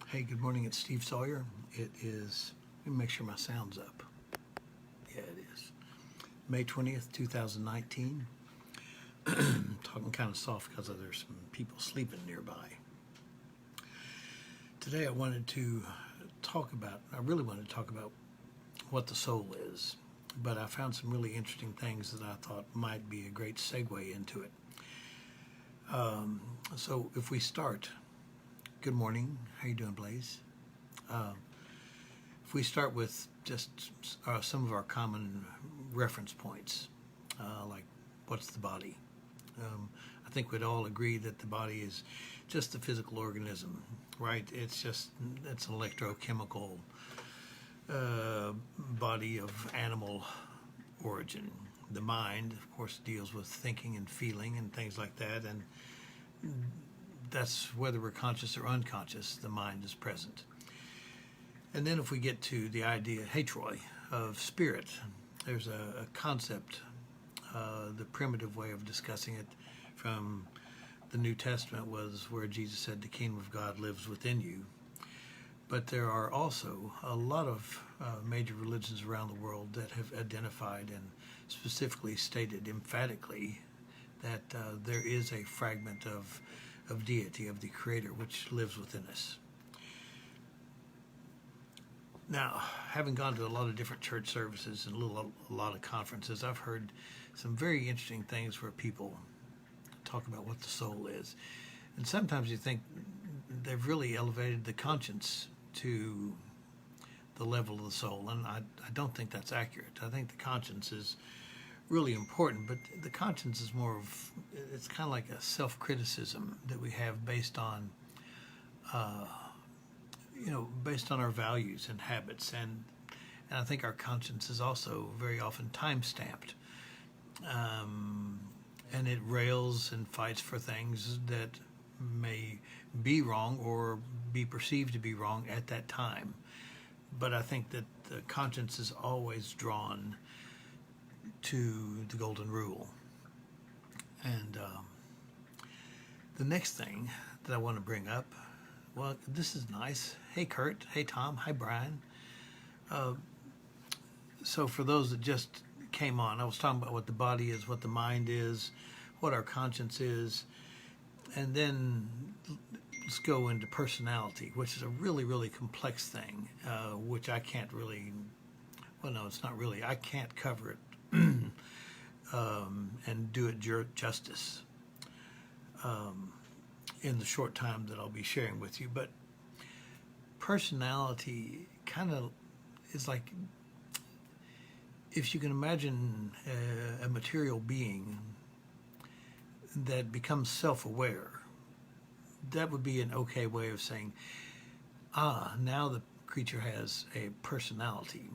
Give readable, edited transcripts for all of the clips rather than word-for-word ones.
Hey, good morning. It's Steve Sawyer. It is, let me make sure my sound's up. Yeah, it is. May 20th, 2019. I'm talking kind of soft because there's some people sleeping nearby. Today I really wanted to talk about what the soul is, but I found some really interesting things that I thought might be a great segue into it. So if we start, good morning. How you doing, Blaze? If we start with just some of our common reference points, like what's the body? I think we'd all agree that the body is just the physical organism, right? It's an electrochemical body of animal origin. The mind, of course, deals with thinking and feeling and things like that, and that's whether we're conscious or unconscious, the mind is present. And then if we get to the idea, hey Troy, of spirit, there's a concept, the primitive way of discussing it from the New Testament was where Jesus said the kingdom of God lives within you. But there are also a lot of major religions around the world that have identified and specifically stated emphatically that there is a fragment of deity, of the Creator, which lives within us. Now, having gone to a lot of different church services and a lot of conferences, I've heard some very interesting things where people talk about what the soul is. And sometimes you think they've really elevated the conscience to the level of the soul, and I don't think that's accurate. I think the conscience is really important, but the conscience is more of, it's kind of like a self-criticism that we have based on based on our values and habits, and I think our conscience is also very often time-stamped, and it rails and fights for things that may be wrong or be perceived to be wrong at that time. But I think that the conscience is always drawn to the golden rule. And the next thing that I want to bring up, well, this is nice. Hey, Kurt. Hey, Tom. Hi, Brian. So for those that just came on, I was talking about what the body is, what the mind is, what our conscience is, and then let's go into personality, which is a really, really complex thing, which I can't really, well, no, it's not really, I can't cover it and do it justice in the short time that I'll be sharing with you. But personality kind of is like, if you can imagine a material being that becomes self-aware, that would be an okay way of saying, now the creature has a personality.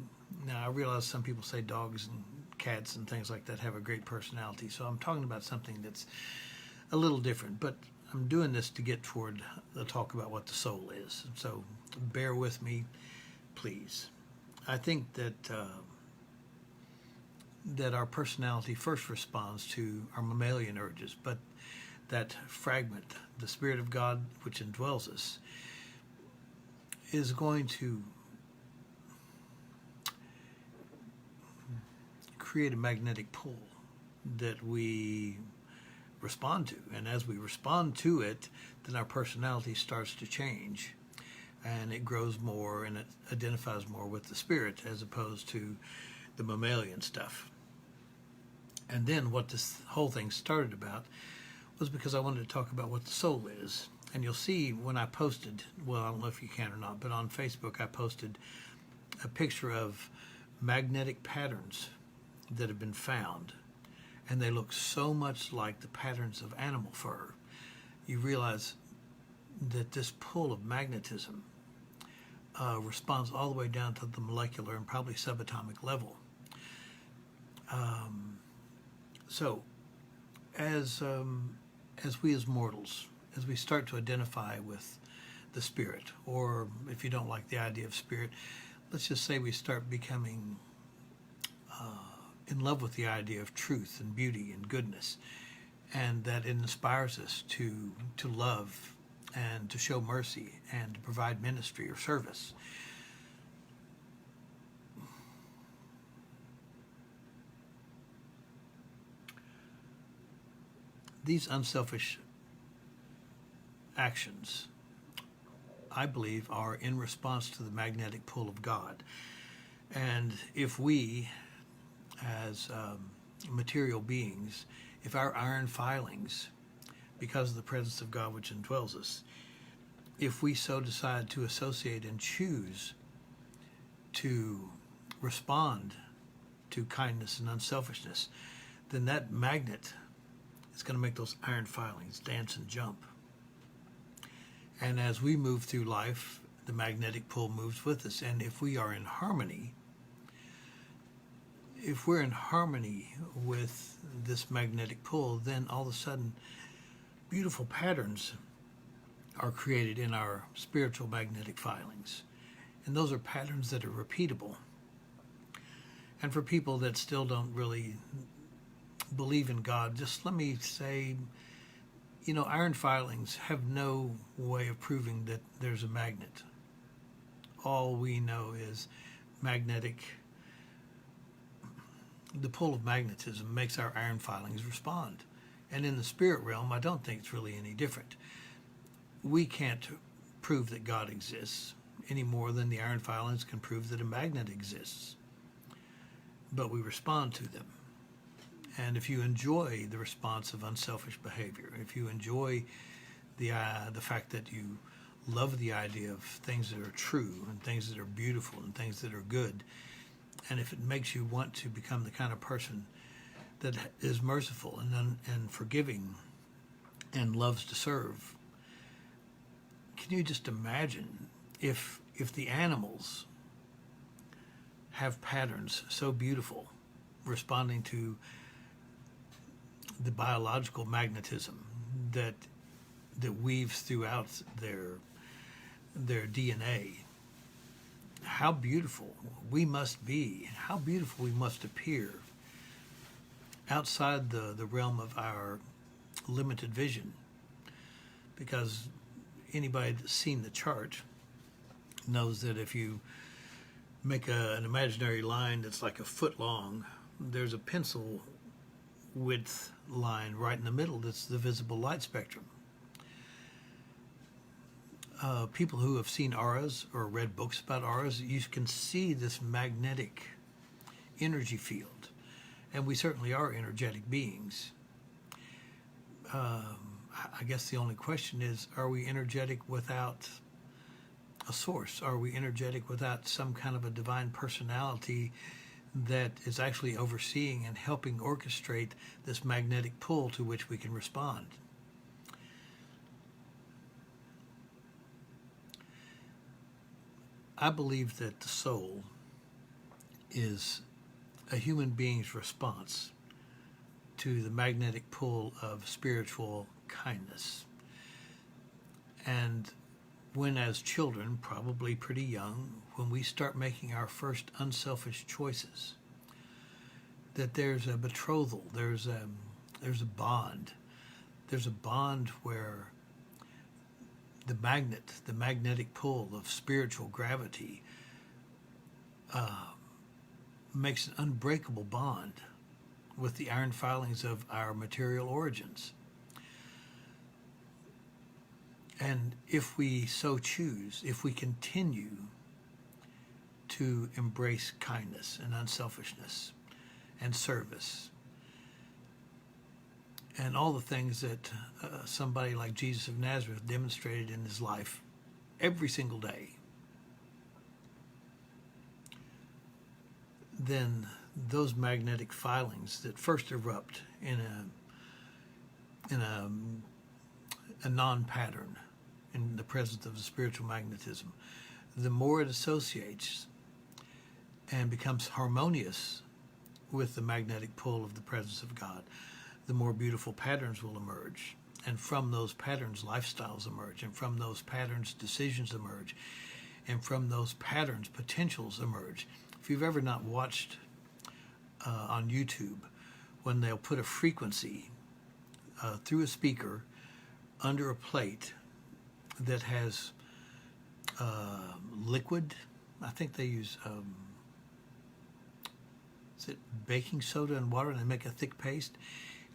Now, I realize some people say dogs and cats and things like that have a great personality, so I'm talking about something that's a little different, but I'm doing this to get toward the talk about what the soul is. So bear with me, please. I think that that our personality first responds to our mammalian urges, but that fragment, the Spirit of God which indwells us, is going to create a magnetic pull that we respond to. And as we respond to it, then our personality starts to change, and it grows more and it identifies more with the Spirit as opposed to the mammalian stuff. And then what this whole thing started about was because I wanted to talk about what the soul is. And you'll see when I posted, well, I don't know if you can or not, but on Facebook I posted a picture of magnetic patterns that have been found, and they look so much like the patterns of animal fur. You realize that this pull of magnetism responds all the way down to the molecular and probably subatomic level. So as we as mortals, as we start to identify with the spirit, or if you don't like the idea of spirit, let's just say we start becoming in love with the idea of truth and beauty and goodness, and that it inspires us to love and to show mercy and to provide ministry or service. These unselfish actions, I believe, are in response to the magnetic pull of God. And if we, as material beings, if our iron filings, because of the presence of God which indwells us, if we so decide to associate and choose to respond to kindness and unselfishness, then that magnet is going to make those iron filings dance and jump. And as we move through life, the magnetic pull moves with us. And if we are in harmony, if we're in harmony with this magnetic pull, then all of a sudden beautiful patterns are created in our spiritual magnetic filings. And those are patterns that are repeatable. And for people that still don't really believe in God, just let me say, iron filings have no way of proving that there's a magnet. All we know is the pull of magnetism makes our iron filings respond. And in the spirit realm, I don't think it's really any different. We can't prove that God exists any more than the iron filings can prove that a magnet exists. But we respond to them. And if you enjoy the response of unselfish behavior, if you enjoy the fact that you love the idea of things that are true and things that are beautiful and things that are good, and if it makes you want to become the kind of person that is merciful and forgiving and loves to serve, can you just imagine if the animals have patterns so beautiful responding to the biological magnetism that weaves throughout their DNA? How beautiful we must be, how beautiful we must appear outside the realm of our limited vision. Because anybody that's seen the chart knows that if you make an imaginary line that's like a foot long, there's a pencil width line right in the middle that's the visible light spectrum. People who have seen auras or read books about auras, you can see this magnetic energy field. And we certainly are energetic beings. I guess the only question is, are we energetic without a source? Are we energetic without some kind of a divine personality that is actually overseeing and helping orchestrate this magnetic pull to which we can respond? I believe that the soul is a human being's response to the magnetic pull of spiritual kindness. And when, as children, probably pretty young, when we start making our first unselfish choices, that there's a betrothal, there's a bond. There's a bond where the magnetic pull of spiritual gravity makes an unbreakable bond with the iron filings of our material origins. And if we so choose, if we continue to embrace kindness and unselfishness and service and all the things that somebody like Jesus of Nazareth demonstrated in his life every single day, then those magnetic filings that first erupt in a non-pattern in the presence of the spiritual magnetism, the more it associates and becomes harmonious with the magnetic pull of the presence of God, the more beautiful patterns will emerge. And from those patterns, lifestyles emerge. And from those patterns, decisions emerge. And from those patterns, potentials emerge. If you've ever not watched on YouTube, when they'll put a frequency through a speaker under a plate that has liquid. I think they use is it baking soda and water, and they make a thick paste,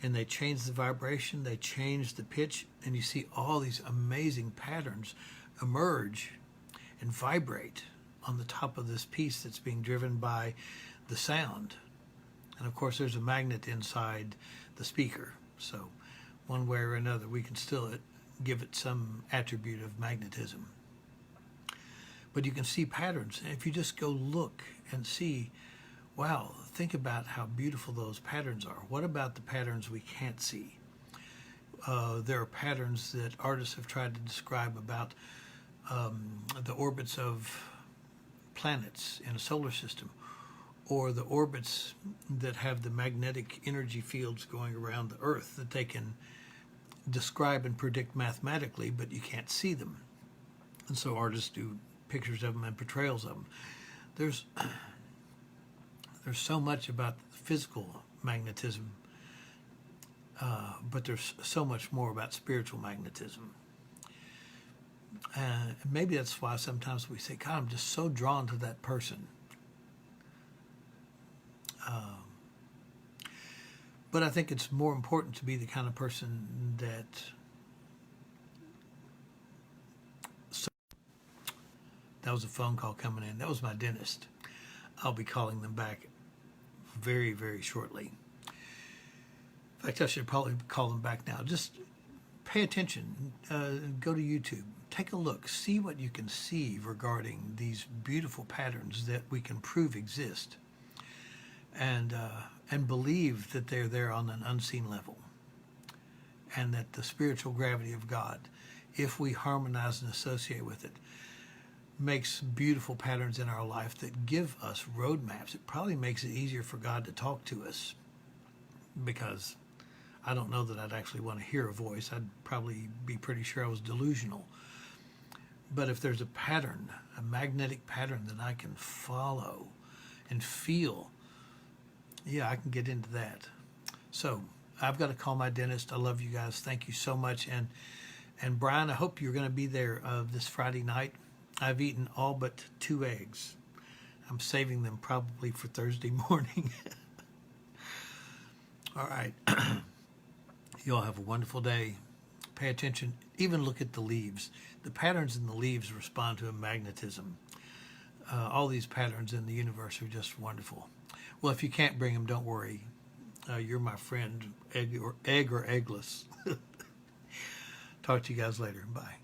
and they change the vibration, they change the pitch, and you see all these amazing patterns emerge and vibrate on the top of this piece that's being driven by the sound. And of course, there's a magnet inside the speaker, so one way or another, we can still give it some attribute of magnetism. But you can see patterns, and if you just go look and see, wow, think about how beautiful those patterns are. What about the patterns we can't see? There are patterns that artists have tried to describe about the orbits of planets in a solar system, or the orbits that have the magnetic energy fields going around the Earth that they can describe and predict mathematically, but you can't see them. And so artists do pictures of them and portrayals of them. There's so much about physical magnetism, but there's so much more about spiritual magnetism. Maybe that's why sometimes we say, God, I'm just so drawn to that person. But I think it's more important to be the kind of person that... That was a phone call coming in. That was my dentist. I'll be calling them back very, very shortly. In fact, I should probably call them back now. Just pay attention. Go to YouTube. Take a look. See what you can see regarding these beautiful patterns that we can prove exist. And believe that they're there on an unseen level. And that the spiritual gravity of God, if we harmonize and associate with it, makes beautiful patterns in our life that give us roadmaps. It probably makes it easier for God to talk to us, because I don't know that I'd actually want to hear a voice. I'd probably be pretty sure I was delusional. But if there's a pattern, a magnetic pattern that I can follow and feel, yeah, I can get into that. So I've got to call my dentist. I love you guys. Thank you so much. And Brian, I hope you're going to be there this Friday night. I've eaten all but 2 eggs. I'm saving them probably for Thursday morning. All right. You all have a wonderful day. Pay attention. Even look at the leaves. The patterns in the leaves respond to a magnetism. All these patterns in the universe are just wonderful. Well, if you can't bring them, don't worry. You're my friend, egg or eggless. Talk to you guys later. Bye.